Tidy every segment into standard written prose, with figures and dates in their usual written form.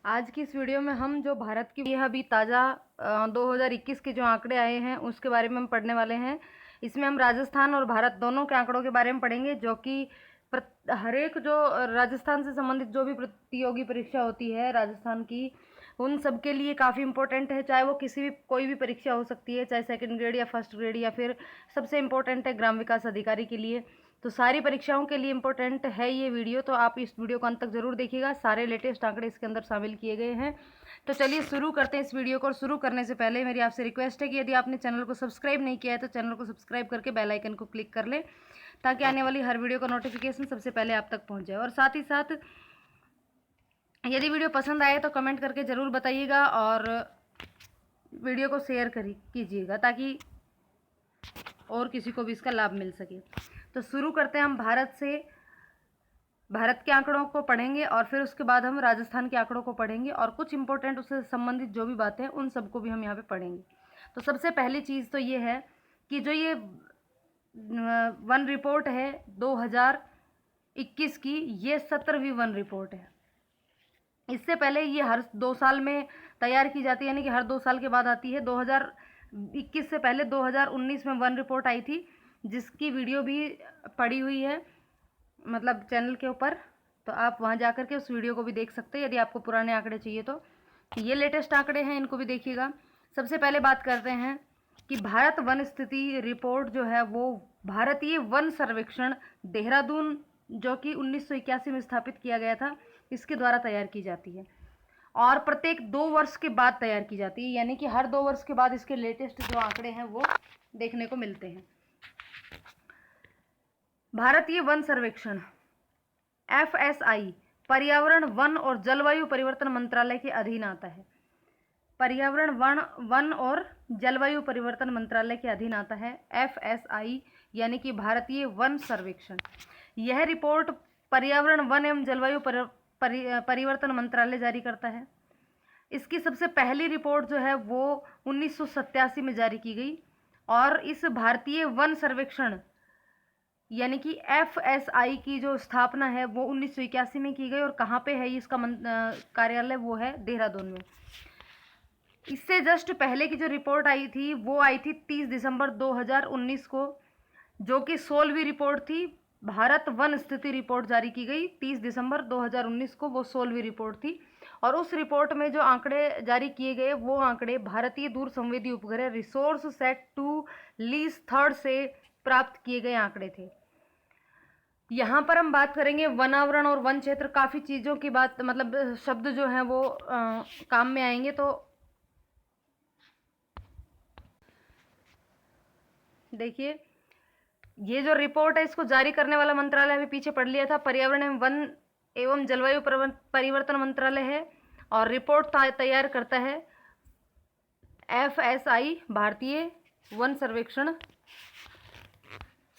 आज की इस वीडियो में हम जो भारत की यह अभी ताज़ा 2021 के जो आंकड़े आए हैं उसके बारे में हम पढ़ने वाले हैं। इसमें हम राजस्थान और भारत दोनों के आंकड़ों के बारे में पढ़ेंगे, जो कि हर एक जो राजस्थान से संबंधित जो भी प्रतियोगी परीक्षा होती है राजस्थान की, उन सब के लिए काफ़ी इंपॉर्टेंट है। चाहे वो कोई भी परीक्षा हो सकती है, चाहे सेकंड ग्रेड या फर्स्ट ग्रेड, या फिर सबसे इम्पोर्टेंट है ग्राम विकास अधिकारी के लिए। तो सारी परीक्षाओं के लिए इम्पोर्टेंट है ये वीडियो, तो आप इस वीडियो को अंत तक जरूर देखिएगा। सारे लेटेस्ट आंकड़े इसके अंदर शामिल किए गए हैं। तो चलिए शुरू करते हैं इस वीडियो को। और शुरू करने से पहले मेरी आपसे रिक्वेस्ट है कि यदि आपने चैनल को सब्सक्राइब नहीं किया है तो चैनल को सब्सक्राइब करके बेल आइकन को क्लिक कर लें, ताकि आने वाली हर वीडियो का नोटिफिकेशन सबसे पहले आप तक पहुँच जाए। और साथ ही साथ यदि वीडियो पसंद आए तो कमेंट करके ज़रूर बताइएगा और वीडियो को शेयर कीजिएगा, ताकि और किसी को भी इसका लाभ मिल सके। तो शुरू करते हैं। हम भारत के आंकड़ों को पढ़ेंगे और फिर उसके बाद हम राजस्थान के आंकड़ों को पढ़ेंगे, और कुछ इंपॉर्टेंट उससे संबंधित जो भी बातें हैं उन सबको भी हम यहाँ पे पढ़ेंगे। तो सबसे पहली चीज़ तो ये है कि जो ये वन रिपोर्ट है 2021 की, ये 17वीं वन रिपोर्ट है। इससे पहले ये हर 2 साल में तैयार की जाती है, यानी कि हर 2 साल के बाद आती है। 2021 से पहले 2019 में वन रिपोर्ट आई थी, जिसकी वीडियो भी पड़ी हुई है मतलब चैनल के ऊपर, तो आप वहां जाकर के उस वीडियो को भी देख सकते हैं यदि आपको पुराने आंकड़े चाहिए तो। ये लेटेस्ट आंकड़े हैं, इनको भी देखिएगा। सबसे पहले बात करते हैं कि भारत वन स्थिति रिपोर्ट जो है वो भारतीय वन सर्वेक्षण देहरादून, जो कि 1981 में स्थापित किया गया था, इसके द्वारा तैयार की जाती है और प्रत्येक 2 वर्ष के बाद तैयार की जाती है, यानी कि हर 2 वर्ष के बाद इसके लेटेस्ट जो आंकड़े हैं वो देखने को मिलते हैं। भारतीय वन सर्वेक्षण FSI पर्यावरण, वन और जलवायु परिवर्तन मंत्रालय के अधीन आता है। पर्यावरण, वन और जलवायु परिवर्तन मंत्रालय के अधीन आता है FSI, यानी कि भारतीय वन सर्वेक्षण। यह रिपोर्ट पर्यावरण, वन एवं जलवायु परिवर्तन मंत्रालय जारी करता है। इसकी सबसे पहली रिपोर्ट जो है वो 1987 में जारी की गई, और इस भारतीय वन सर्वेक्षण यानी कि FSI की जो स्थापना है वो 1981 में की गई। और कहाँ पे है इसका कार्यालय, वो है देहरादून में। इससे जस्ट पहले की जो रिपोर्ट आई थी वो आई थी 30 दिसंबर 2019 को, जो कि 16वीं रिपोर्ट थी। भारत वन स्थिति रिपोर्ट जारी की गई 30 दिसंबर 2019 को, वो 16वीं रिपोर्ट थी। और उस रिपोर्ट में जो आंकड़े जारी किए गए वो आंकड़े भारतीय दूर संवेदी उपग्रह रिसोर्स सेट 2 लीज 3 से प्राप्त किए गए आंकड़े थे। यहाँ पर हम बात करेंगे वनावरण और वन क्षेत्र। काफ़ी चीज़ों की बात, मतलब शब्द जो हैं वो काम में आएंगे। तो देखिए, ये जो रिपोर्ट है इसको जारी करने वाला मंत्रालय अभी पीछे पढ़ लिया था, पर्यावरण एवं वन एवं जलवायु परिवर्तन मंत्रालय है, और रिपोर्ट तैयार करता है FSI, भारतीय वन सर्वेक्षण।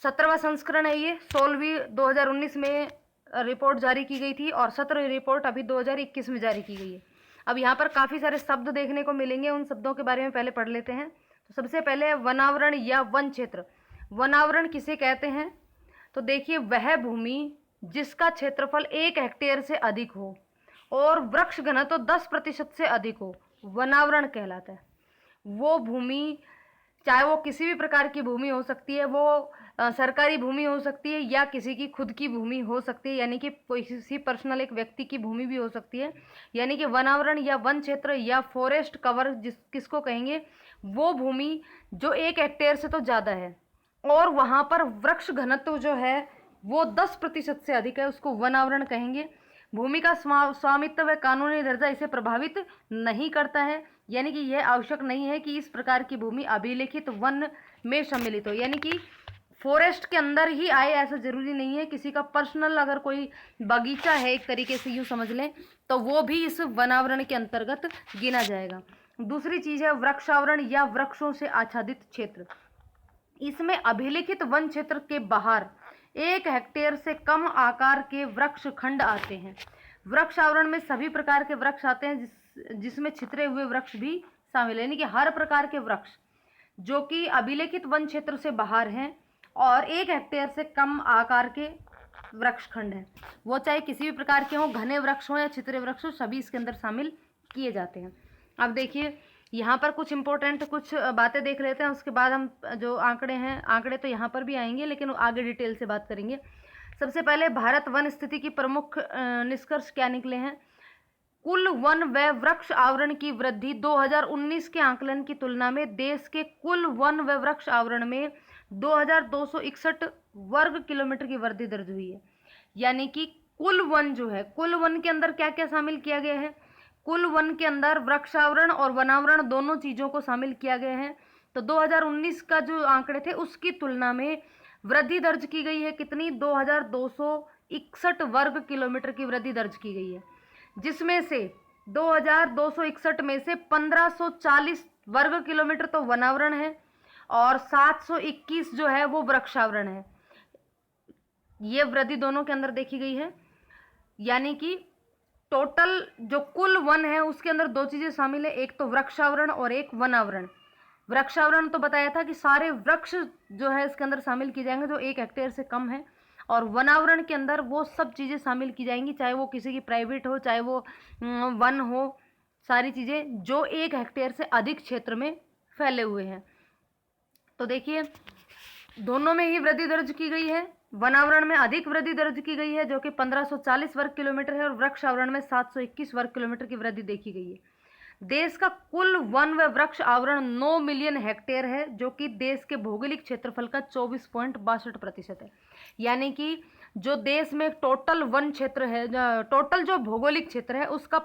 17वां संस्करण है ये। 16वीं 2019 में रिपोर्ट जारी की गई थी, और 17वीं रिपोर्ट अभी 2021 में जारी की गई है। अब यहाँ पर काफ़ी सारे शब्द देखने को मिलेंगे, उन शब्दों के बारे में पहले पढ़ लेते हैं। तो सबसे पहले वनावरण या वन क्षेत्र। वनावरण किसे कहते हैं? तो देखिए, वह भूमि जिसका क्षेत्रफल 1 हेक्टेयर से अधिक हो और वृक्ष घनत्व 10% से अधिक हो, वनावरण कहलाता है। वो भूमि, चाहे वो किसी भी प्रकार की भूमि हो सकती है, वो सरकारी भूमि हो सकती है या किसी की खुद की भूमि हो सकती है, यानी कि किसी पर्सनल एक व्यक्ति की भूमि भी हो सकती है। यानी कि वनावरण या वन क्षेत्र या फॉरेस्ट कवर किसको कहेंगे? वो भूमि जो 1 हेक्टेयर से तो ज़्यादा है और वहाँ पर वृक्ष घनत्व जो है वो 10% से अधिक है, उसको वनावरण कहेंगे। भूमि का स्वामित्व व कानूनी दर्जा इसे प्रभावित नहीं करता है, यानी कि यह आवश्यक नहीं है कि इस प्रकार की भूमि अभिलेखित वन में सम्मिलित हो, यानी कि फॉरेस्ट के अंदर ही आए ऐसा जरूरी नहीं है। किसी का पर्सनल अगर कोई बगीचा है, एक तरीके से यूँ समझ लें, तो वो भी इस वनावरण के अंतर्गत गिना जाएगा। दूसरी चीज़ है वृक्षावरण या वृक्षों से आच्छादित क्षेत्र। इसमें अभिलिखित वन क्षेत्र के बाहर 1 हेक्टेयर से कम आकार के वृक्ष खंड आते हैं। वृक्ष आवरण में सभी प्रकार के वृक्ष आते हैं, जिसमें छितरे हुए वृक्ष भी शामिल है, यानी कि हर प्रकार के वृक्ष जो कि अभिलेखित वन क्षेत्र से बाहर हैं और 1 हेक्टेयर से कम आकार के वृक्ष खंड है, वो चाहे किसी भी प्रकार के हों, घने वृक्ष हों या छितरे वृक्ष हों, सभी इसके अंदर शामिल किए जाते हैं। अब देखिए यहाँ पर कुछ इंपॉर्टेंट कुछ बातें देख लेते हैं, उसके बाद हम जो आंकड़े हैं, आंकड़े तो यहाँ पर भी आएंगे लेकिन आगे डिटेल से बात करेंगे। सबसे पहले भारत वन स्थिति की प्रमुख निष्कर्ष क्या निकले हैं। कुल वन व वृक्ष आवरण की वृद्धि 2019 के आंकलन की तुलना में देश के कुल वन व वृक्ष आवरण में 2261 वर्ग किलोमीटर की वृद्धि दर्ज हुई है। यानी कि कुल वन जो है, कुल वन के अंदर क्या क्या शामिल किया गया है, कुल वन के अंदर वृक्षावरण और वनावरण दोनों चीज़ों को शामिल किया गया है। तो 2019 का जो आंकड़े थे उसकी तुलना में वृद्धि दर्ज की गई है। कितनी? 2261 वर्ग किलोमीटर की वृद्धि दर्ज की गई है, जिसमें से 2261 में से 1540 वर्ग किलोमीटर तो वनावरण है और 721 जो है वो वृक्षावरण है। ये वृद्धि दोनों के अंदर देखी गई है। यानी कि टोटल जो कुल वन है उसके अंदर दो चीजें शामिल है, एक तो वृक्षावरण और एक वनावरण। वृक्षावरण तो बताया था कि सारे वृक्ष जो है इसके अंदर शामिल किए जाएंगे जो 1 हेक्टेयर से कम है, और वनावरण के अंदर वो सब चीज़ें शामिल की जाएंगी, चाहे वो किसी की प्राइवेट हो, चाहे वो वन हो, सारी चीज़ें जो 1 हेक्टेयर से अधिक क्षेत्र में फैले हुए हैं। तो देखिए दोनों में ही वृद्धि दर्ज की गई है। वनावरण में अधिक वृद्धि दर्ज की गई है जो कि 1540 वर्ग किलोमीटर है, और वृक्षावरण में 721 वर्ग किलोमीटर की वृद्धि देखी गई है। देश का कुल वन व वृक्ष आवरण 9 मिलियन हेक्टेयर है, जो कि देश के भौगोलिक क्षेत्रफल का 24.62% है। यानी कि जो देश में टोटल वन क्षेत्र है, टोटल जो भौगोलिक क्षेत्र है उसका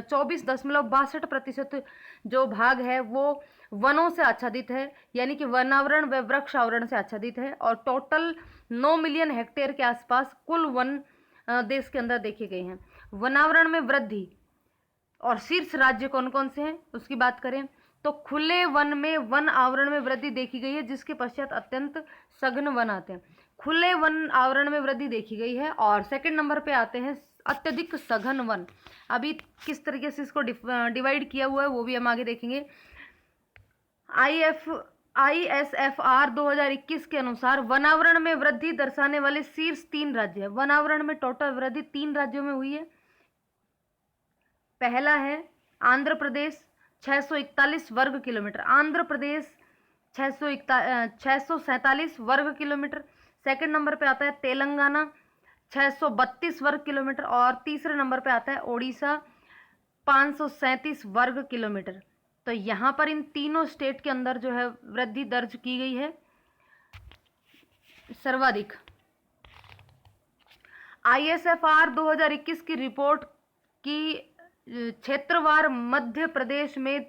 24.62% जो भाग है वो वनों से आच्छादित है, यानी कि वनावरण व वृक्ष आवरण से आच्छादित है। और टोटल 9 मिलियन हेक्टेयर के आसपास कुल वन देश के अंदर देखे गए हैं। वनावरण में वृद्धि और शीर्ष राज्य कौन कौन से हैं उसकी बात करें तो खुले वन में वन आवरण में वृद्धि देखी गई है, जिसके पश्चात अत्यंत सघन वन आते हैं। खुले वन आवरण में वृद्धि देखी गई है, और सेकंड नंबर पे आते हैं अत्यधिक सघन वन। अभी किस तरीके से इसको डिवाइड किया हुआ है वो भी हम आगे देखेंगे। ISFR 2021 के अनुसार वनावरण में वृद्धि दर्शाने वाले शीर्ष 3 राज्य है। वनावरण में टोटल वृद्धि 3 राज्यों में हुई है। पहला है आंध्र प्रदेश 641 वर्ग किलोमीटर, आंध्र प्रदेश 647 वर्ग किलोमीटर। सेकंड नंबर पे आता है तेलंगाना 632 वर्ग किलोमीटर, और तीसरे नंबर पे आता है ओडिशा 537 वर्ग किलोमीटर। तो यहाँ पर इन तीनों स्टेट के अंदर जो है वृद्धि दर्ज की गई है सर्वाधिक। ISFR 2021 की रिपोर्ट की क्षेत्रवार मध्य प्रदेश में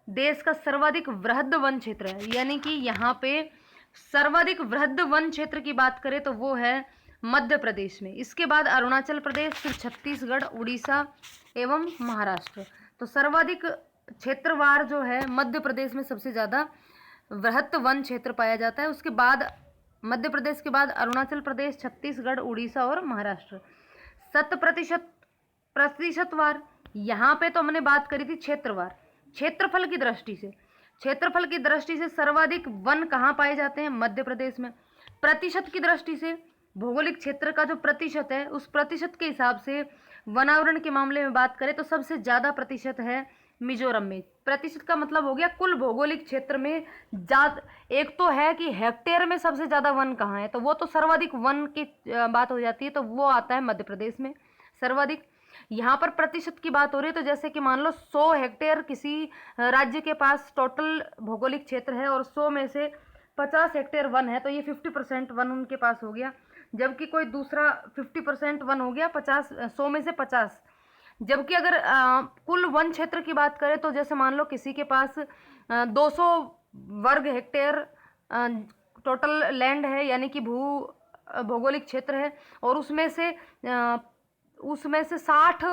देश का सर्वाधिक वृहद वन क्षेत्र है। यानी कि यहाँ पे सर्वाधिक वृहद वन क्षेत्र की बात करें तो वो है मध्य प्रदेश में, इसके बाद अरुणाचल प्रदेश, फिर छत्तीसगढ़, उड़ीसा एवं महाराष्ट्र। तो सर्वाधिक क्षेत्रवार जो है मध्य प्रदेश में सबसे ज़्यादा वृहद वन क्षेत्र पाया जाता है। उसके बाद मध्य प्रदेश के बाद अरुणाचल प्रदेश, छत्तीसगढ़, उड़ीसा और महाराष्ट्र। 100% प्रतिशतवार, यहाँ पे तो हमने बात करी थी क्षेत्रवार। क्षेत्रफल की दृष्टि से, क्षेत्रफल की दृष्टि से सर्वाधिक वन कहाँ पाए जाते हैं? मध्य प्रदेश में। प्रतिशत की दृष्टि से भौगोलिक क्षेत्र का जो प्रतिशत है उस प्रतिशत के हिसाब से वनावरण के मामले में बात करें तो सबसे ज़्यादा प्रतिशत है मिजोरम में। प्रतिशत का मतलब हो गया कुल भौगोलिक क्षेत्र में ज्यादा। एक तो है कि हेक्टेयर में सबसे ज़्यादा वन कहाँ है, तो वो तो सर्वाधिक वन की बात हो जाती है, तो वो आता है मध्य प्रदेश में सर्वाधिक। यहाँ पर प्रतिशत की बात हो रही है तो जैसे कि मान लो 100 हेक्टेयर किसी राज्य के पास टोटल भौगोलिक क्षेत्र है और 100 में से 50 हेक्टेयर वन है, तो ये 50% वन उनके पास हो गया। जबकि कोई दूसरा 50% वन हो गया 100 में से 50। जबकि अगर कुल वन क्षेत्र की बात करें तो जैसे मान लो किसी के पास 200 वर्ग हेक्टेयर टोटल लैंड है, यानी कि भौगोलिक क्षेत्र है, और उसमें से 60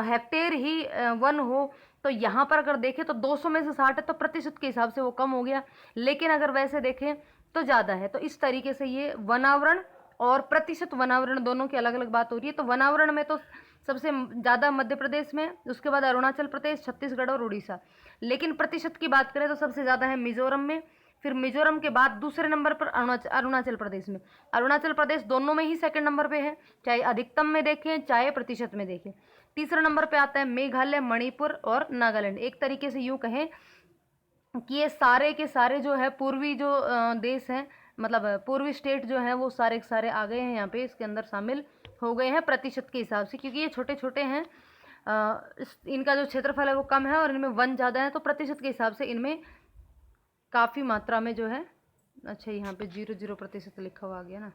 हेक्टेयर ही वन हो, तो यहाँ पर अगर देखें तो 200 में से 60 है, तो प्रतिशत के हिसाब से वो कम हो गया। लेकिन अगर वैसे देखें तो ज़्यादा है। तो इस तरीके से ये वनावरण और प्रतिशत वनावरण दोनों की अलग अलग बात हो रही है। तो वनावरण में तो सबसे ज़्यादा मध्य प्रदेश में, उसके बाद अरुणाचल प्रदेश, छत्तीसगढ़ और उड़ीसा। लेकिन प्रतिशत की बात करें तो सबसे ज़्यादा है मिजोरम में, फिर मिजोरम के बाद दूसरे नंबर पर अरुणाचल प्रदेश में। अरुणाचल प्रदेश दोनों में ही सेकंड नंबर पे है, चाहे अधिकतम में देखें चाहे प्रतिशत में देखें। तीसरे नंबर पे आता है मेघालय, मणिपुर और नागालैंड। एक तरीके से यूँ कहें कि ये सारे के सारे जो है पूर्वी जो देश हैं, मतलब पूर्वी स्टेट जो हैं वो सारे के सारे आ गए हैं यहाँ पे, इसके अंदर शामिल हो गए हैं प्रतिशत के हिसाब से, क्योंकि ये छोटे छोटे हैं, इनका जो क्षेत्रफल है वो कम है और इनमें वन ज़्यादा है, तो प्रतिशत के हिसाब से इनमें काफ़ी मात्रा में जो है। अच्छा, यहाँ पे 0% लिखा हुआ आ गया ना,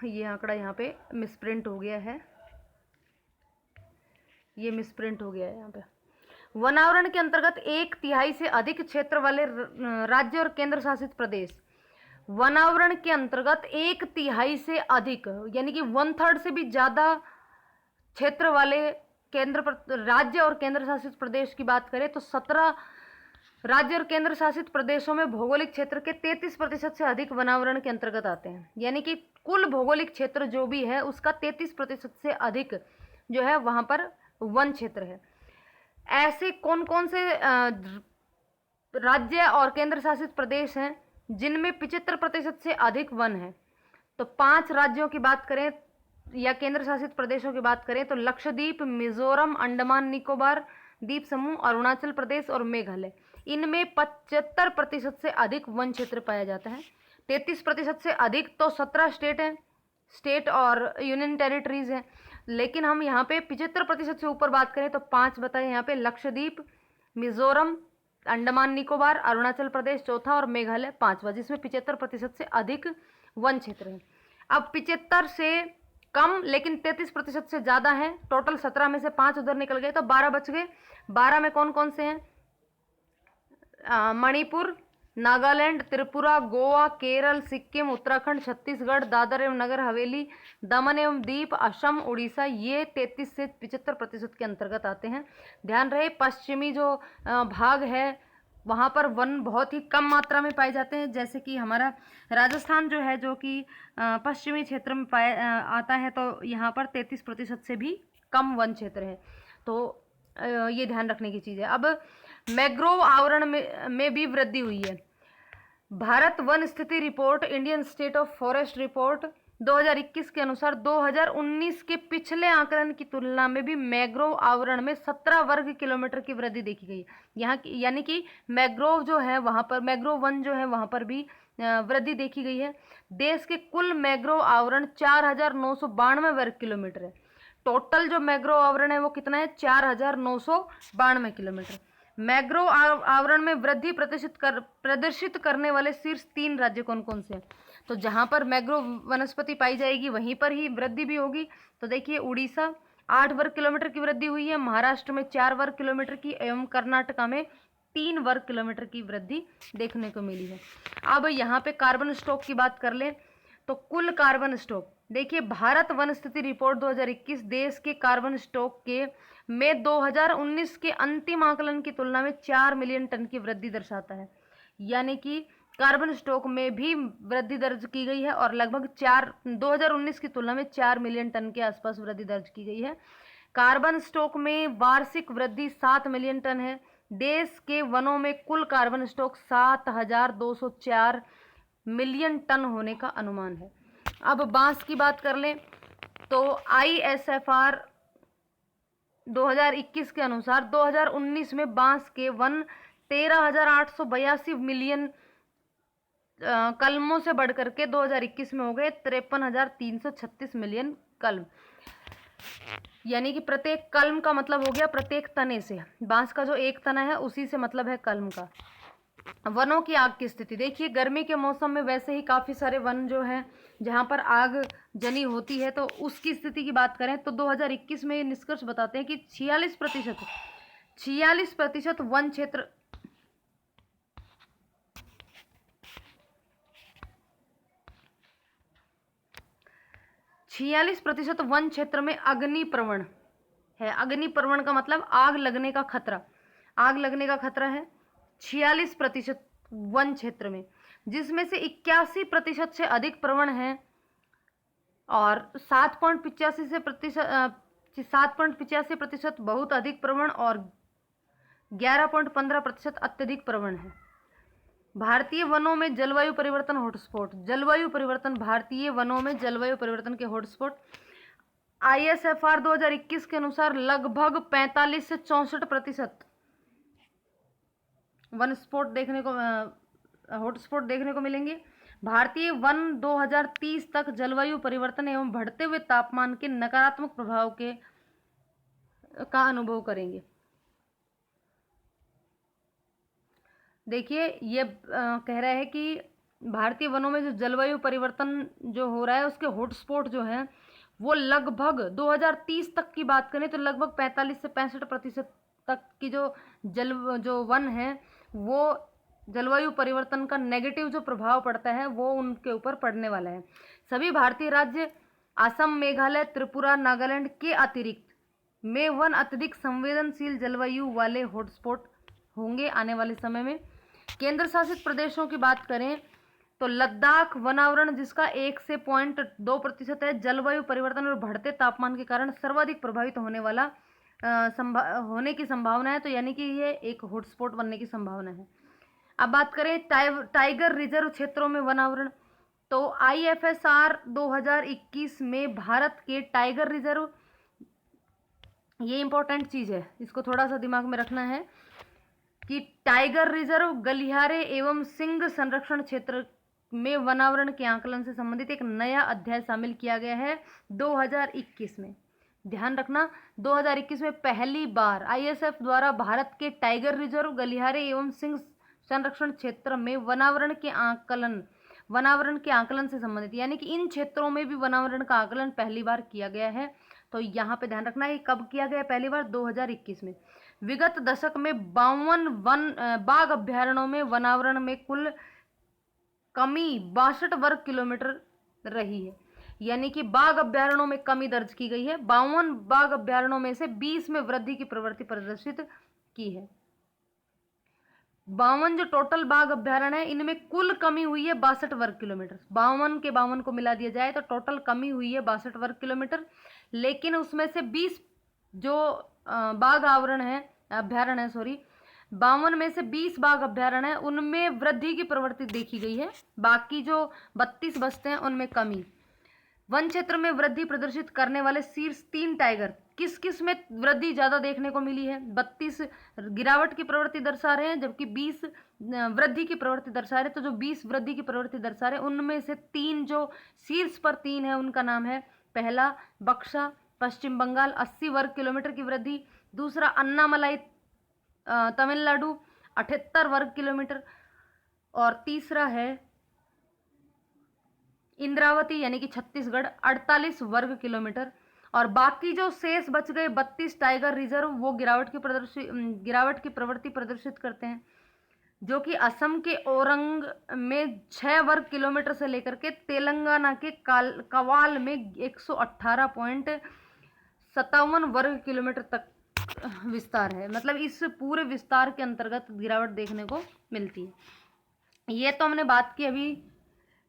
ये आंकड़ा यहाँ पे मिसप्रिंट हो गया है, ये मिसप्रिंट हो गया है यहाँ पे। वनावरण के अंतर्गत 1/3 से अधिक क्षेत्र वाले राज्य और केंद्र शासित प्रदेश, वनावरण के अंतर्गत 1/3 से अधिक यानी कि 1/3 से भी ज़्यादा क्षेत्र वाले राज्य और केंद्र शासित प्रदेश की बात करें तो 17 राज्य और केंद्र शासित प्रदेशों में भौगोलिक क्षेत्र के 33% से अधिक वनावरण के अंतर्गत आते हैं। यानी कि कुल भौगोलिक क्षेत्र जो भी है उसका 33% से अधिक जो है वहाँ पर वन क्षेत्र है। ऐसे कौन कौन से राज्य और केंद्र शासित प्रदेश हैं जिनमें 75% से अधिक वन है? तो 5 राज्यों की बात करें या केंद्र शासित प्रदेशों की बात करें तो लक्षद्वीप, मिजोरम, अंडमान निकोबार द्वीप समूह, अरुणाचल प्रदेश और मेघालय। इनमें 75% से अधिक वन क्षेत्र पाया जाता है। 33% से अधिक तो 17 स्टेट हैं, स्टेट और यूनियन टेरिटरीज हैं, लेकिन हम यहाँ पे 75% से ऊपर बात करें तो 5 बताए यहाँ पे, लक्षद्वीप, मिजोरम, अंडमान निकोबार, अरुणाचल प्रदेश चौथा और मेघालय पांचवा, जिसमें 75% से अधिक वन क्षेत्र है। अब 75 से कम लेकिन 33% से ज़्यादा है, टोटल 17 में से 5 उधर निकल गए तो 12 बच गए। 12 में कौन कौन से हैं? मणिपुर, नागालैंड, त्रिपुरा, गोवा, केरल, सिक्किम, उत्तराखंड, छत्तीसगढ़, दादर एवं नगर हवेली, दमन एवं दीप, असम, उड़ीसा, ये 33 से 75% के अंतर्गत आते हैं। ध्यान रहे पश्चिमी जो भाग है वहाँ पर वन बहुत ही कम मात्रा में पाए जाते हैं, जैसे कि हमारा राजस्थान जो है जो कि पश्चिमी क्षेत्र में आता है, तो यहाँ पर 33% से भी कम वन क्षेत्र है, तो ये ध्यान रखने की चीज़ है। अब मैंग्रोव आवरण में भी वृद्धि हुई है। भारत वन स्थिति report, Indian state of forest report 2021 के अनुसार 2019 के पिछले आंकलन की तुलना में भी मैंग्रोव आवरण में 17 वर्ग किलोमीटर की वृद्धि देखी गई है। यहाँ यानी कि मैंग्रोव जो है वहाँ पर, मैंग्रोव वन जो है वहाँ पर भी वृद्धि देखी गई है। देश के कुल मैंग्रोव आवरण 4992 वर्ग किलोमीटर है। टोटल जो मैंग्रोव आवरण है वो कितना है? 4992 किलोमीटर। मैंग्रोव आवरण में वृद्धि प्रदर्शित करने वाले शीर्ष 3 राज्य कौन कौन से हैं? तो जहां पर मैंग्रोव वनस्पति पाई जाएगी वहीं पर ही वृद्धि भी होगी। तो देखिए, उड़ीसा 8 वर्ग किलोमीटर की वृद्धि हुई है, महाराष्ट्र में 4 वर्ग किलोमीटर की एवं कर्नाटका में 3 वर्ग किलोमीटर की वृद्धि देखने को मिली है। अब यहाँ पे कार्बन स्टॉक की बात कर लें तो कुल कार्बन स्टॉक देखिए, भारत वन स्थिति रिपोर्ट 2021 देश के कार्बन स्टॉक के में 2019 के अंतिम आकलन की तुलना में 4 मिलियन टन की वृद्धि दर्शाता है। यानी कि कार्बन स्टॉक में भी वृद्धि दर्ज की गई है और लगभग 2019 की तुलना में 4 मिलियन टन के आसपास वृद्धि दर्ज की गई है। कार्बन स्टॉक में वार्षिक वृद्धि 7 मिलियन टन है। देश के वनों में कुल कार्बन स्टॉक 7204 मिलियन टन होने का अनुमान है। अब बांस की बात कर लें तो ISFR 2021 के अनुसार 2019 में बांस के वन 13,882 मिलियन कलमों से बढ़कर के 2021 में हो गए 53,336 मिलियन कलम। यानी कि प्रत्येक कलम का मतलब हो गया प्रत्येक तने से, बांस का जो एक तना है उसी से मतलब है कलम का। वनों की आग की स्थिति देखिए, गर्मी के मौसम में वैसे ही काफ़ी सारे वन जो हैं जहाँ पर आग जनी होती है, तो उसकी स्थिति की बात करें तो 2021 में ये निष्कर्ष बताते हैं कि 46% वन क्षेत्र 46% वन क्षेत्र में अग्निप्रवण है। अग्निप्रवण का मतलब आग लगने का खतरा, आग लगने का खतरा है 46% वन क्षेत्र में, जिसमें से 81% से अधिक प्रवण है और 7.85% बहुत अधिक प्रवण और 11.15% अत्यधिक प्रवण है। भारतीय वनों में जलवायु परिवर्तन हॉटस्पॉट, जलवायु परिवर्तन, भारतीय वनों में जलवायु परिवर्तन के हॉटस्पॉट ISFR 2021 के अनुसार लगभग 45 से 64% वन स्पॉट देखने को हॉटस्पॉट देखने को मिलेंगे। भारतीय वन 2030 तक जलवायु परिवर्तन एवं बढ़ते हुए तापमान के नकारात्मक प्रभाव का अनुभव करेंगे। देखिए ये कह रहा है कि भारतीय वनों में जो जलवायु परिवर्तन जो हो रहा है उसके हॉटस्पॉट जो है वो लगभग 2030 तक की बात करें तो लगभग 45 से 65% तक की जो वन है वो जलवायु परिवर्तन का नेगेटिव जो प्रभाव पड़ता है वो उनके ऊपर पड़ने वाला है। सभी भारतीय राज्य असम, मेघालय, त्रिपुरा, नागालैंड के अतिरिक्त में वन अत्यधिक संवेदनशील जलवायु वाले हॉटस्पॉट होंगे आने वाले समय में। केंद्र शासित प्रदेशों की बात करें तो लद्दाख वनावरण जिसका 1 से 0.2% है, जलवायु परिवर्तन और बढ़ते तापमान के कारण सर्वाधिक प्रभावित होने की संभावना है। तो यानी कि ये एक हॉटस्पॉट बनने की संभावना है। अब बात करें टाइगर रिजर्व क्षेत्रों में वनावरण, तो IFSR 2021 में भारत के टाइगर रिजर्व, ये इंपॉर्टेंट चीज है, इसको थोड़ा सा दिमाग में रखना है कि टाइगर रिजर्व, गलियारे एवं सिंह संरक्षण क्षेत्र में वनावरण के आकलन से संबंधित एक नया अध्याय शामिल किया गया है 2021 में। ध्यान रखना 2021 में पहली बार ISF द्वारा भारत के टाइगर रिजर्व, गलियारे एवं सिंह संरक्षण क्षेत्र में वनावरण के आकलन से संबंधित, यानी कि इन क्षेत्रों में भी वनावरण का आकलन पहली बार किया गया है। तो यहाँ पे ध्यान रखना है कब किया गया पहली बार, 2021 में। विगत दशक में 52 बाघ अभ्यारण्यों में वनावरण में कुल कमी 62 वर्ग किलोमीटर रही है, यानी कि बाघ अभ्यारण्यों में कमी दर्ज की गई है। 52 बाघ अभ्यारण्यों में से 20 में वृद्धि की प्रवृत्ति प्रदर्शित की है। 52 जो टोटल बाघ अभ्यारण्य है इनमें कुल कमी हुई है 62 वर्ग किलोमीटर। 52 के 52 को मिला दिया जाए तो टोटल कमी हुई है 62 वर्ग किलोमीटर, लेकिन उसमें से 20 जो बाघ अभ्यारण्य है 52 में से 20 बाघ अभ्यारण्य है उनमें वृद्धि की प्रवृत्ति देखी गई है, बाकी जो 32 बचते हैं उनमें कमी। वन क्षेत्र में वृद्धि प्रदर्शित करने वाले शीर्ष 3 टाइगर किस किस में वृद्धि ज्यादा देखने को मिली है? 32 गिरावट की प्रवृत्ति दर्शा रहे हैं, जबकि 20 वृद्धि की प्रवृत्ति दर्शा रहे हैं। तो जो 20 वृद्धि की प्रवृत्ति दर्शा रहे हैं उनमें से 3 जो शीर्ष पर 3 है उनका नाम है, पहला बक्सा पश्चिम बंगाल 80 वर्ग किलोमीटर की वृद्धि, दूसरा अन्नामलाई तमिलनाडु 78 वर्ग किलोमीटर, और तीसरा है इंद्रावती यानी कि छत्तीसगढ़ 48 वर्ग किलोमीटर। और बाकी जो शेष बच गए 32 टाइगर रिजर्व वो गिरावट की प्रवृत्ति प्रदर्शित करते हैं, जो कि असम के ओरंग में 6 वर्ग किलोमीटर से लेकर के तेलंगाना के कवाल में 118.57 वर्ग किलोमीटर तक विस्तार है। मतलब इस पूरे विस्तार के अंतर्गत गिरावट देखने को मिलती है। ये तो हमने बात की अभी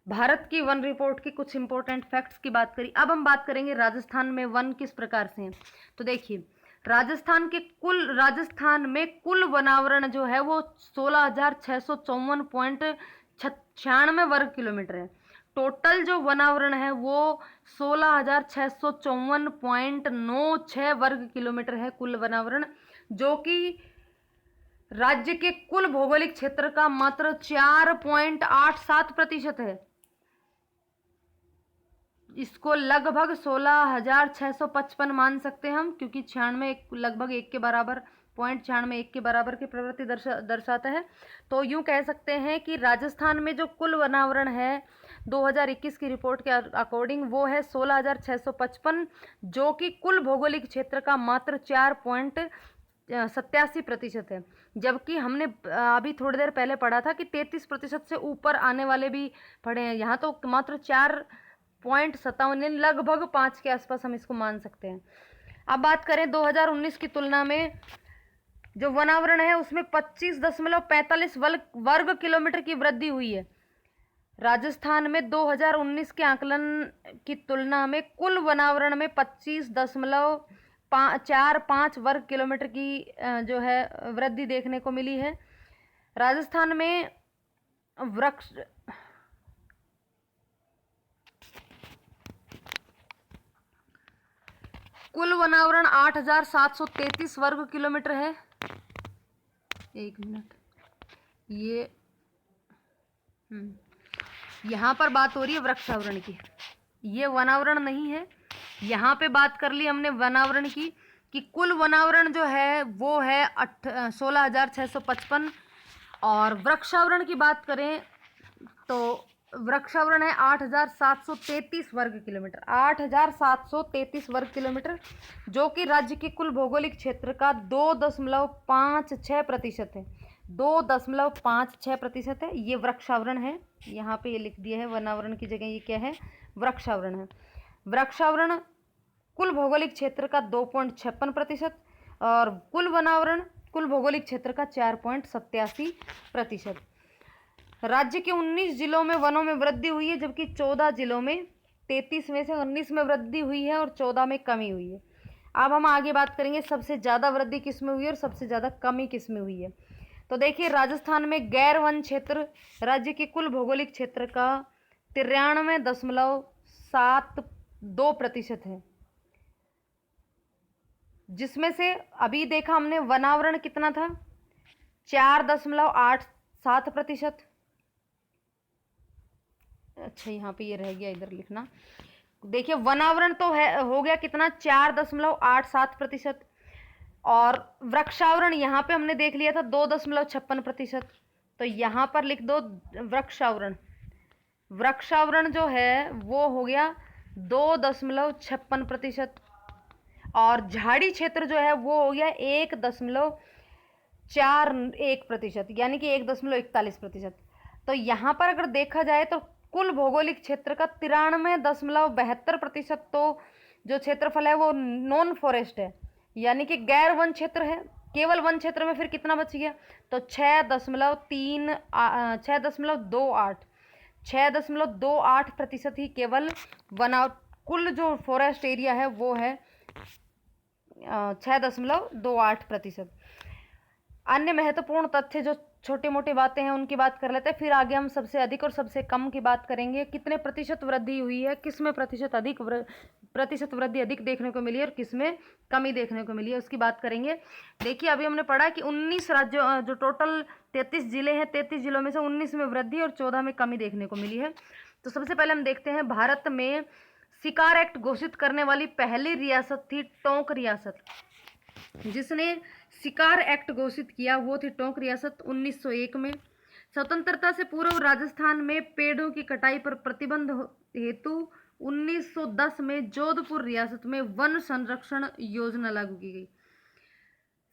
भारत की वन रिपोर्ट की कुछ इंपॉर्टेंट फैक्ट्स की बात करी। अब हम बात करेंगे राजस्थान में वन किस प्रकार से हैं। तो देखिए राजस्थान में कुल वनावरण जो है वो 16,654.96 वर्ग किलोमीटर है। टोटल जो वनावरण है वो 16,654.96 वर्ग किलोमीटर है कुल वनावरण, जो कि राज्य के कुल भौगोलिक क्षेत्र का मात्र 4.87% है। इसको लगभग 16,655 मान सकते हैं हम, क्योंकि 96 लगभग 1 के बराबर 0.96 के बराबर की प्रवृत्ति दर्शाता है। तो यूं कह सकते हैं कि राजस्थान में जो कुल वनावरण है 2021 की रिपोर्ट के अकॉर्डिंग वो है 16,655, जो कि कुल भौगोलिक क्षेत्र का मात्र 4.87% है। जबकि हमने अभी थोड़ी देर पहले पढ़ा था कि 33% से ऊपर आने वाले भी पढ़े हैं, यहाँ तो मात्र 4.57 लगभग 5 के आसपास हम इसको मान सकते हैं। अब बात करें 2019 की तुलना में जो वनावरण है उसमें 25.45 वर्ग किलोमीटर की वृद्धि हुई है। राजस्थान में 2019 के आकलन की तुलना में कुल वनावरण में 4-5 वर्ग किलोमीटर की जो है वृद्धि देखने को मिली है। राजस्थान में वृक्ष कुल वनावरण 8,733 वर्ग किलोमीटर है। एक मिनट, ये यहाँ पर बात हो रही है वृक्षावरण की, ये वनावरण नहीं है। यहाँ पे बात कर ली हमने वनावरण की कि कुल वनावरण जो है वो है 16,655, और वृक्षावरण की बात करें तो वृक्षावरण है 8,733 वर्ग किलोमीटर, 8,733 वर्ग किलोमीटर, जो कि राज्य के कुल भौगोलिक क्षेत्र का 2.56% है। 2.56% है, ये वृक्षावरण है। यहाँ पे ये लिख दिया है वनावरण की जगह, ये क्या है, वृक्षावरण है। वृक्षावरण कुल भौगोलिक क्षेत्र का 2.56% और कुल वनावरण कुल भौगोलिक क्षेत्र का 4.87%। राज्य के 19 जिलों में वनों में वृद्धि हुई है, जबकि 14 जिलों में 33 में से 19 में वृद्धि हुई है और 14 में कमी हुई है। अब हम आगे बात करेंगे सबसे ज़्यादा वृद्धि किस में हुई है और सबसे ज़्यादा कमी किस में हुई है। तो देखिए, राजस्थान में गैर वन क्षेत्र राज्य के कुल भौगोलिक क्षेत्र का 93.72% है, जिसमें से अभी देखा हमने वनावरण कितना था, 4.87%। अच्छा, यहाँ पे ये रह गया, इधर लिखना। देखिए, वनावरण तो है हो गया कितना, 4.87%, और वृक्षावरण यहाँ पे हमने देख लिया था 2.56%। तो यहाँ पर लिख दो वृक्षावरण। वृक्षावरण जो है वो हो गया 2.56%, और झाड़ी क्षेत्र जो है वो हो गया 1.41%, यानी कि 1.41%। तो यहाँ पर अगर देखा जाए तो कुल भौगोलिक क्षेत्र का 93.72% तो जो क्षेत्रफल है वो नॉन फॉरेस्ट है, यानी कि गैर वन क्षेत्र है। केवल वन क्षेत्र में फिर कितना बच गया, तो 6.28% ही केवल वना कुल जो फॉरेस्ट एरिया है वो है 6.28%। अन्य महत्वपूर्ण तथ्य जो छोटे मोटे बातें हैं उनकी बात कर लेते हैं, फिर आगे हम सबसे अधिक और सबसे कम की बात करेंगे। कितने प्रतिशत वृद्धि हुई है, किस में प्रतिशत वृद्धि अधिक देखने को मिली है और किस में कमी देखने को मिली है, उसकी बात करेंगे। देखिए, अभी हमने पढ़ा कि 19 राज्यों, जो टोटल 33 जिले हैं, 33 जिलों में से 19 में वृद्धि और 14 में कमी देखने को मिली है। तो सबसे पहले हम देखते हैं, भारत में शिकार एक्ट घोषित करने वाली पहली रियासत थी टोंक रियासत। जिसने शिकार एक्ट घोषित किया वो थी टोंक रियासत 1901 में। स्वतंत्रता से पूर्व राजस्थान में पेड़ों की कटाई पर प्रतिबंध हेतु 1910 में जोधपुर रियासत में वन संरक्षण योजना लागू की गई।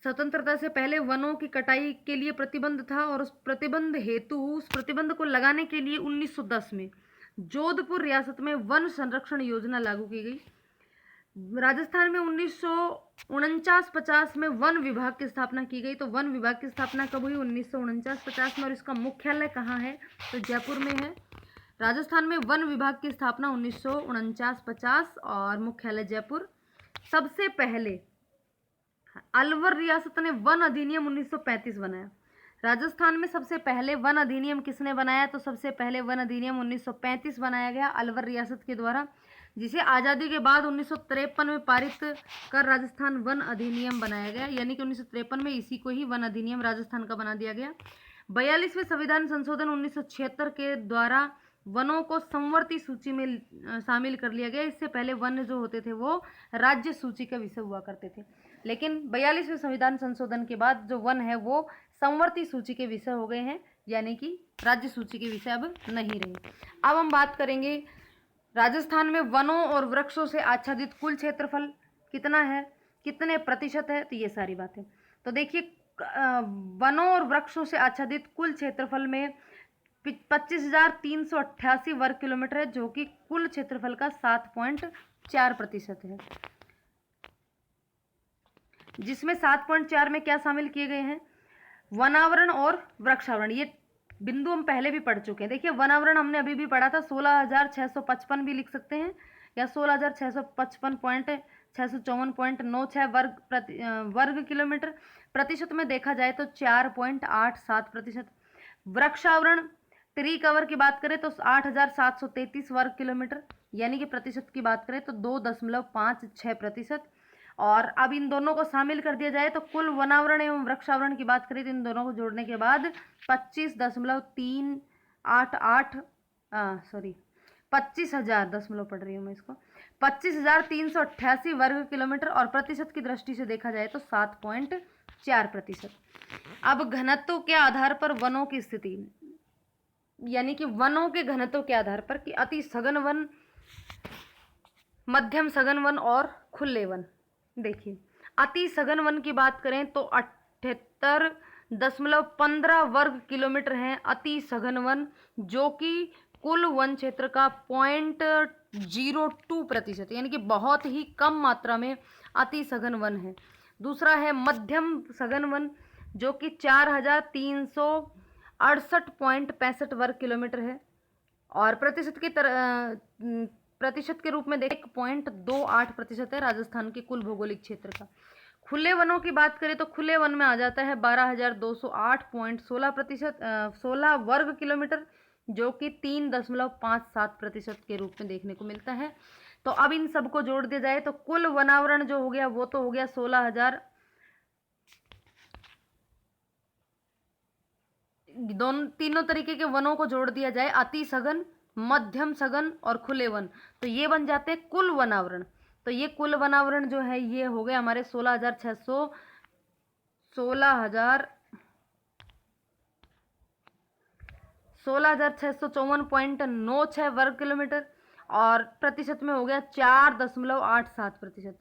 स्वतंत्रता से पहले वनों की कटाई के लिए प्रतिबंध था, और उस प्रतिबंध को लगाने के लिए 1910 में जोधपुर रियासत में वन संरक्षण योजना लागू की गई। राजस्थान में 1949-50 में वन विभाग की स्थापना की गई। तो वन विभाग की स्थापना कब हुई, 1949-50 में, और इसका मुख्यालय कहाँ है, तो जयपुर में है। राजस्थान में वन विभाग की स्थापना 1949-50 और मुख्यालय जयपुर। सबसे पहले अलवर रियासत ने वन अधिनियम 1935 बनाया। राजस्थान में सबसे पहले वन अधिनियम किसने बनाया, तो सबसे पहले वन अधिनियम 1935 बनाया गया अलवर रियासत के द्वारा, जिसे आज़ादी के बाद 1953 में पारित कर राजस्थान वन अधिनियम बनाया गया, यानी कि 1953 में इसी को ही वन अधिनियम राजस्थान का बना दिया गया। 42वें संविधान संशोधन 1976 के द्वारा वनों को संवर्ती सूची में शामिल कर लिया गया। इससे पहले वन जो होते थे वो राज्य सूची का विषय हुआ करते थे, लेकिन 42वें संविधान संशोधन के बाद जो वन है वो संवर्ती सूची के विषय हो गए हैं, यानी कि राज्य सूची के विषय अब नहीं रहे। अब हम बात करेंगे राजस्थान में वनों और वृक्षों से आच्छादित कुल क्षेत्रफल कितना है, कितने प्रतिशत है, तो ये सारी बातें। तो देखिए, वनों और वृक्षों से आच्छादित कुल क्षेत्रफल में 25,388 वर्ग किलोमीटर है, जो कि कुल क्षेत्रफल का 7.4% है। जिसमें 7.4 में क्या शामिल किए गए हैं, वनावरण और वृक्षावरण। ये बिंदु हम पहले भी पढ़ चुके हैं। देखिए, वनावरण हमने अभी भी पढ़ा था, 16,655 भी लिख सकते हैं या 16,655.56 654.96 वर्ग किलोमीटर। प्रतिशत में देखा जाए तो 4.87%। वृक्षावरण ट्री कवर की बात करें तो 8,733 वर्ग किलोमीटर, यानी कि प्रतिशत की बात करें तो 2.56%। और अब इन दोनों को शामिल कर दिया जाए तो कुल वनावरण एवं वृक्षावरण की बात करें तो इन दोनों को जोड़ने के बाद 25,000 दशमलव पढ़ रही हूँ मैं इसको, 25,388 वर्ग किलोमीटर। और प्रतिशत की दृष्टि से देखा जाए तो 7.4%। अब घनत्व के आधार पर वनों की स्थिति, यानी कि वनों के घनत्व के आधार पर कि अति सघन वन, मध्यम सघन वन और खुले वन। देखिए अति सघन वन की बात करें तो 78.15 वर्ग किलोमीटर हैं अति सघन वन, जो कि कुल वन क्षेत्र का 0.02%, यानी कि बहुत ही कम मात्रा में अति सघन वन है। दूसरा है मध्यम सघन वन, जो कि 4,368.65 वर्ग किलोमीटर है। और प्रतिशत के रूप में देखें 1.28% है राजस्थान के कुल भौगोलिक क्षेत्र का। खुले वनों की बात करें तो खुले वन में आ जाता है 12,208.16 वर्ग किलोमीटर, जो कि 3.57% के रूप में देखने को मिलता है। तो अब इन सबको जोड़ दिया जाए तो कुल वनावरण जो हो गया वो तो हो गया 16,000। तीनों तरीके के वनों को जोड़ दिया जाए, अति सघन, मध्यम सघन और खुले वन, तो ये बन जाते हैं कुल वनावरण। तो ये कुल वनावरण जो है ये हो गए हमारे 16,654.96 वर्ग किलोमीटर। और प्रतिशत में हो गया 4.87%।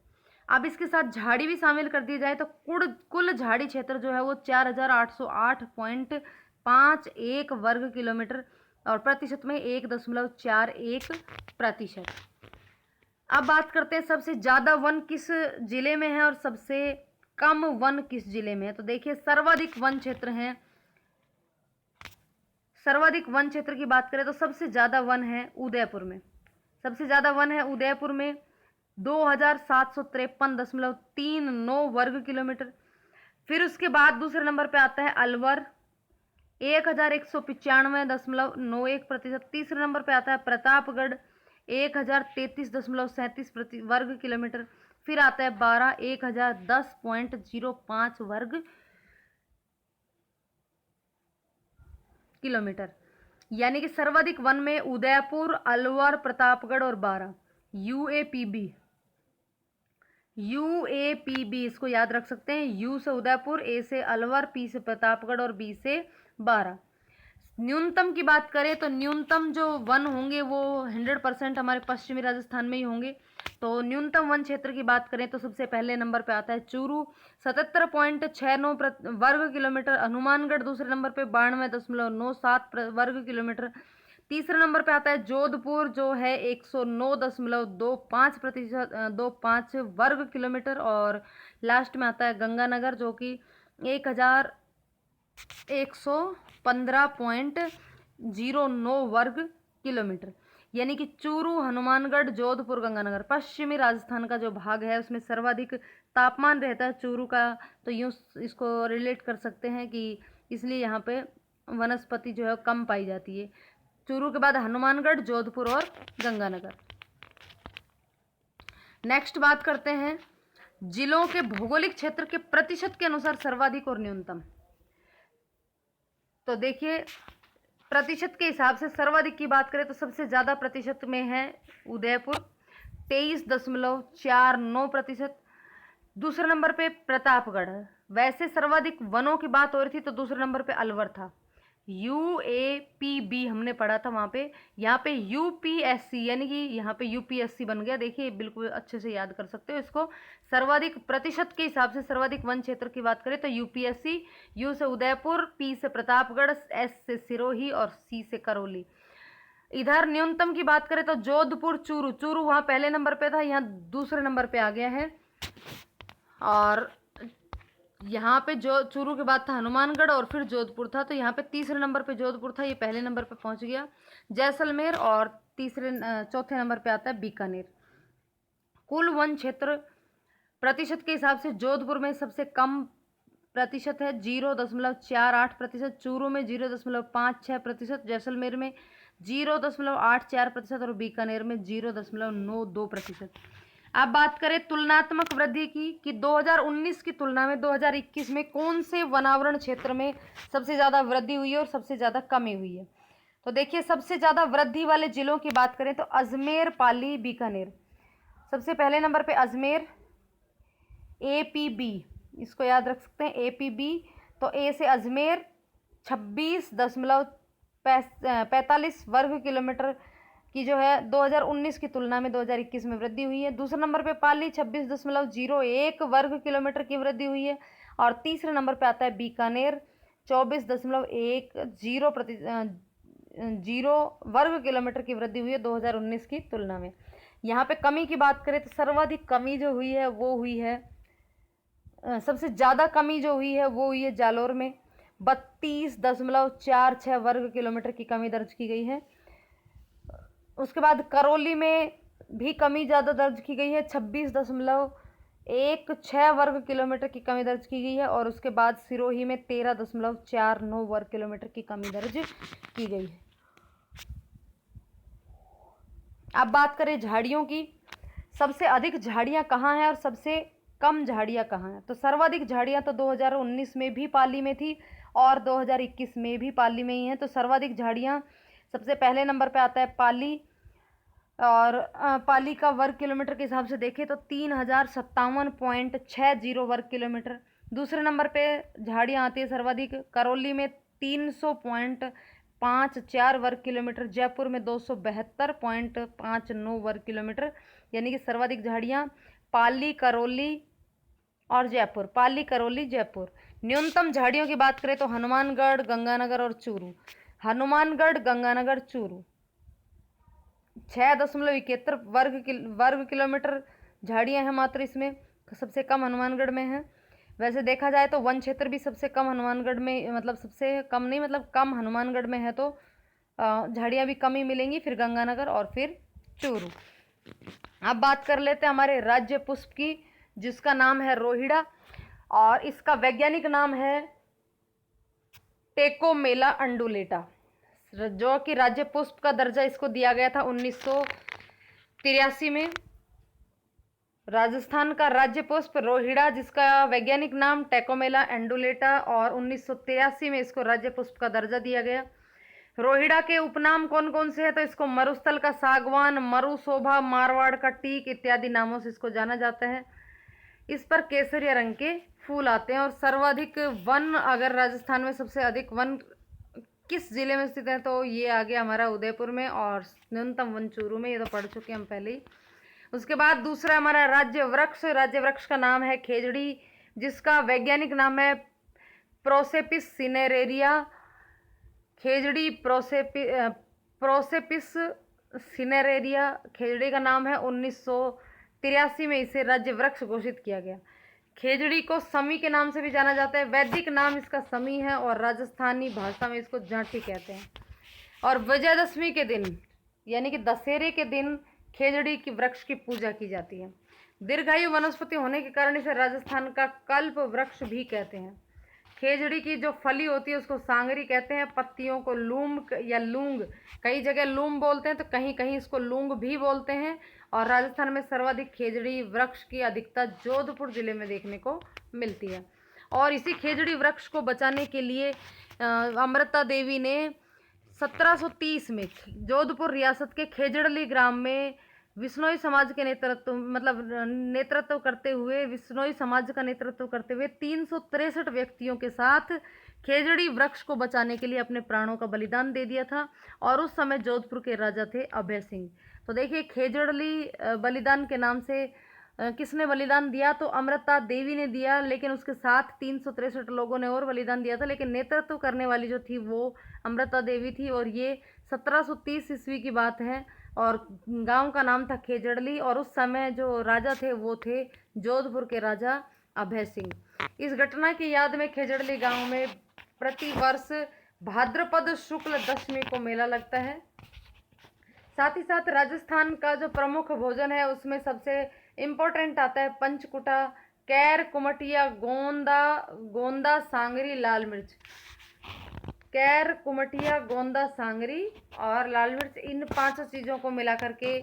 अब इसके साथ झाड़ी भी शामिल कर दी जाए तो कुल झाड़ी क्षेत्र जो है वो 4,808.51 वर्ग किलोमीटर और प्रतिशत में 1.41%। अब बात करते हैं सबसे ज़्यादा वन किस जिले में है और सबसे कम वन किस जिले में है। तो देखिए सर्वाधिक वन क्षेत्र हैं, सर्वाधिक वन क्षेत्र की बात करें तो सबसे ज़्यादा वन है उदयपुर में, सबसे ज़्यादा वन है उदयपुर में 2,753.39 वर्ग किलोमीटर। फिर उसके बाद दूसरे नंबर पे आता है अलवर 1,195.91%। तीसरे नंबर पे आता है प्रतापगढ़ 1,033.37 वर्ग किलोमीटर। फिर आता है 1,010.05 वर्ग किलोमीटर। यानी कि सर्वाधिक वन में उदयपुर, अलवर, प्रतापगढ़ और 12। यूएपीबी इसको याद रख सकते हैं। यू से उदयपुर, ए से अलवर, पी से प्रतापगढ़ और बी से 12। न्यूनतम की बात करें तो न्यूनतम जो वन होंगे वो 100% हमारे पश्चिमी राजस्थान में ही होंगे। तो न्यूनतम वन क्षेत्र की बात करें तो सबसे पहले नंबर पे आता है चूरू 77.69 वर्ग किलोमीटर। हनुमानगढ़ दूसरे नंबर पे 92.97 वर्ग किलोमीटर। तीसरे नंबर पे आता है जोधपुर जो है 109.25 वर्ग किलोमीटर। और लास्ट में आता है गंगानगर जो कि 1,115.09 वर्ग किलोमीटर। यानी कि चूरू, हनुमानगढ़, जोधपुर, गंगानगर, पश्चिमी राजस्थान का जो भाग है उसमें सर्वाधिक तापमान रहता है चूरू का। तो यूँ इसको रिलेट कर सकते हैं कि इसलिए यहाँ पे वनस्पति जो है कम पाई जाती है। चूरू के बाद हनुमानगढ़, जोधपुर और गंगानगर। नेक्स्ट बात करते हैं जिलों के भौगोलिक क्षेत्र के प्रतिशत के अनुसार सर्वाधिक और न्यूनतम। तो देखिए प्रतिशत के हिसाब से सर्वाधिक की बात करें तो सबसे ज़्यादा प्रतिशत में है उदयपुर 23.49%। दूसरे नंबर पे प्रतापगढ़। वैसे सर्वाधिक वनों की बात हो रही थी तो दूसरे नंबर पे अलवर था। UAPB हमने पढ़ा था वहाँ पे, यहाँ पे UPSC यानी कि यहाँ पे UPSC बन गया। देखिए बिल्कुल अच्छे से याद कर सकते हो इसको। सर्वाधिक प्रतिशत के हिसाब से सर्वाधिक वन क्षेत्र की बात करें तो UPSC, U से उदयपुर, P से प्रतापगढ़, S से सिरोही और C से करौली। इधर न्यूनतम की बात करें तो जोधपुर, चूरू वहाँ पहले नंबर पे था, यहाँ दूसरे नंबर पे आ गया है। और यहाँ पे जो चूरू के बाद था हनुमानगढ़ और फिर जोधपुर था, तो यहाँ पे तीसरे नंबर पे जोधपुर था, ये पहले नंबर पे पहुँच गया। जैसलमेर और चौथे नंबर पे आता है बीकानेर। कुल वन क्षेत्र प्रतिशत के हिसाब से जोधपुर में सबसे कम प्रतिशत है 0.48%, चूरू में 0.56%, जैसलमेर में 0.84% और बीकानेर में 0.92%। अब बात करें तुलनात्मक वृद्धि की कि 2019 की तुलना में 2021 में कौन से वनावरण क्षेत्र में सबसे ज़्यादा वृद्धि हुई है और सबसे ज़्यादा कमी हुई है। तो देखिए, सबसे ज़्यादा वृद्धि वाले जिलों की बात करें तो अजमेर, पाली, बीकानेर। सबसे पहले नंबर पे अजमेर, APB, इसको याद रख सकते हैं APB। तो ए से अजमेर 26.45 वर्ग किलोमीटर की जो है 2019 की तुलना में 2021 में वृद्धि हुई है। दूसरे नंबर पे पाली 26.01 वर्ग किलोमीटर की वृद्धि हुई है। और तीसरे नंबर पे आता है बीकानेर 24.10 वर्ग किलोमीटर की वृद्धि हुई है 2019 की तुलना में। यहाँ पे कमी की बात करें तो सर्वाधिक कमी जो हुई है वो हुई है, सबसे ज़्यादा कमी जो हुई है वो हुई है जालोर में 32.46 वर्ग किलोमीटर की कमी दर्ज की गई है। उसके बाद करौली में भी कमी ज़्यादा दर्ज की गई है 26.16 वर्ग किलोमीटर की कमी दर्ज की गई है। और उसके बाद सिरोही में 13.49 वर्ग किलोमीटर की कमी दर्ज की गई है। अब बात करें झाड़ियों की, सबसे अधिक झाड़ियाँ कहाँ हैं और सबसे कम झाड़ियाँ कहाँ हैं। तो सर्वाधिक झाड़ियाँ तो 2019 में भी पाली में थी और 2021 में भी पाली में ही हैं। तो सर्वाधिक झाड़ियाँ सबसे पहले नंबर पे आता है पाली, और पाली का वर्ग किलोमीटर के हिसाब से देखें तो 3057.60 वर्ग किलोमीटर। दूसरे नंबर पे झाड़ियाँ आती है सर्वाधिक करौली में 300.54 वर्ग किलोमीटर, जयपुर में 272.59 वर्ग किलोमीटर। यानी कि सर्वाधिक झाड़ियाँ पाली, करौली और जयपुर, पाली, करौली, जयपुर। न्यूनतम झाड़ियों की बात करें तो हनुमानगढ़, गंगानगर और चूरू। हनुमानगढ़, गंगानगर, चूरू 6.71 वर्ग किलोमीटर झाड़ियाँ हैं मात्र इसमें, सबसे कम हनुमानगढ़ में है। वैसे देखा जाए तो वन क्षेत्र भी सबसे कम हनुमानगढ़ में, मतलब सबसे कम नहीं, मतलब कम हनुमानगढ़ में है, तो झाड़ियाँ भी कम ही मिलेंगी, फिर गंगानगर और फिर चूरू। अब बात कर लेते हैं हमारे राज्य पुष्प की, जिसका नाम है रोहिड़ा और इसका वैज्ञानिक नाम है टेकोमेला अंडुलेटा, जो कि राज्य पुष्प का दर्जा इसको दिया गया था 1983 में। राजस्थान का राज्य पुष्प रोहिड़ा, जिसका वैज्ञानिक नाम टेकोमेला एंडुलेटा, और 1983 में इसको राज्य पुष्प का दर्जा दिया गया। रोहिड़ा के उपनाम कौन कौन से हैं, तो इसको मरुस्थल का सागवान, मरुशोभा, मारवाड़ का टीक इत्यादि नामों से इसको जाना जाता है। इस पर केसरिया रंग के फूल आते हैं। और सर्वाधिक वन, अगर राजस्थान में सबसे अधिक वन किस जिले में स्थित है, तो ये आ गया हमारा उदयपुर में, और न्यूनतम वन चूरू में, ये तो पढ़ चुके हैं हम पहले ही। उसके बाद दूसरा हमारा राज्य वृक्ष का नाम है खेजड़ी, जिसका वैज्ञानिक नाम है प्रोसेपिस सिनेरेरिया। खेजड़ी प्रोसेपिस सिनेरेरिया खेजड़ी का नाम है। 1983 में इसे राज्य वृक्ष घोषित किया गया। खेजड़ी को समी के नाम से भी जाना जाता है, वैदिक नाम इसका समी है और राजस्थानी भाषा में इसको जांटी कहते हैं। और विजयदशमी के दिन, यानी कि दशहरे के दिन, खेजड़ी की वृक्ष की पूजा की जाती है। दीर्घायु वनस्पति होने के कारण इसे राजस्थान का कल्प वृक्ष भी कहते हैं। खेजड़ी की जो फली होती है उसको सांगरी कहते हैं। पत्तियों को लूम या लूंग, कई जगह लूम बोलते हैं तो कहीं कहीं इसको लूंग भी बोलते हैं। और राजस्थान में सर्वाधिक खेजड़ी वृक्ष की अधिकता जोधपुर जिले में देखने को मिलती है। और इसी खेजड़ी वृक्ष को बचाने के लिए अमृता देवी ने 1730 में जोधपुर रियासत के खेजड़ली ग्राम में विश्नोई समाज के नेतृत्व करते हुए, विश्नोई समाज का नेतृत्व करते हुए 363 व्यक्तियों के साथ खेजड़ी वृक्ष को बचाने के लिए अपने प्राणों का बलिदान दे दिया था। और उस समय जोधपुर के राजा थे अभय सिंह। तो देखिए, खेजड़ली बलिदान के नाम से किसने बलिदान दिया, तो अमृता देवी ने दिया, लेकिन उसके साथ 363 लोगों ने और बलिदान दिया था, लेकिन नेतृत्व करने वाली जो थी वो अमृता देवी थी। और ये 1730 ईस्वी की बात है और गांव का नाम था खेजड़ली। और उस समय जो राजा थे वो थे जोधपुर के राजा अभय सिंह। इस घटना की याद में खेजड़ली गांव में प्रति वर्ष भाद्रपद शुक्ल दशमी को मेला लगता है। साथ ही साथ राजस्थान का जो प्रमुख भोजन है उसमें सबसे इम्पोर्टेंट आता है पंचकुटा, कैर, कुमटिया, गोंदा, गोंदा, सांगरी, लाल मिर्च। कैर, कुमटिया, गोंदा, सांगरी और लाल मिर्च, इन 5 चीज़ों को मिला करके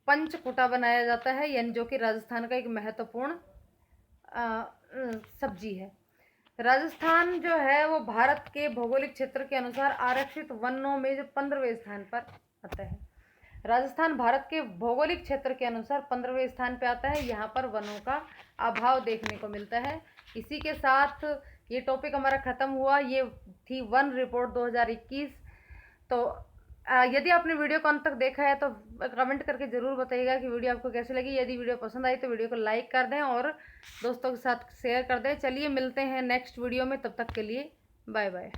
पंचकुटा बनाया जाता है, यानी जो कि राजस्थान का एक महत्वपूर्ण सब्जी है। राजस्थान जो है वो भारत के भौगोलिक क्षेत्र के अनुसार आरक्षित वनों में जो 15वें स्थान पर आता है। राजस्थान भारत के भौगोलिक क्षेत्र के अनुसार 15वें स्थान पे आता है। यहाँ पर वनों का अभाव देखने को मिलता है। इसी के साथ ये टॉपिक हमारा ख़त्म हुआ। ये थी वन रिपोर्ट 2021। तो यदि आपने वीडियो को अंत तक देखा है तो कमेंट करके ज़रूर बताइएगा कि वीडियो आपको कैसी लगी। यदि वीडियो पसंद आई तो वीडियो को लाइक कर दें और दोस्तों के साथ शेयर कर दें। चलिए मिलते हैं नेक्स्ट वीडियो में, तब तक के लिए बाय बाय।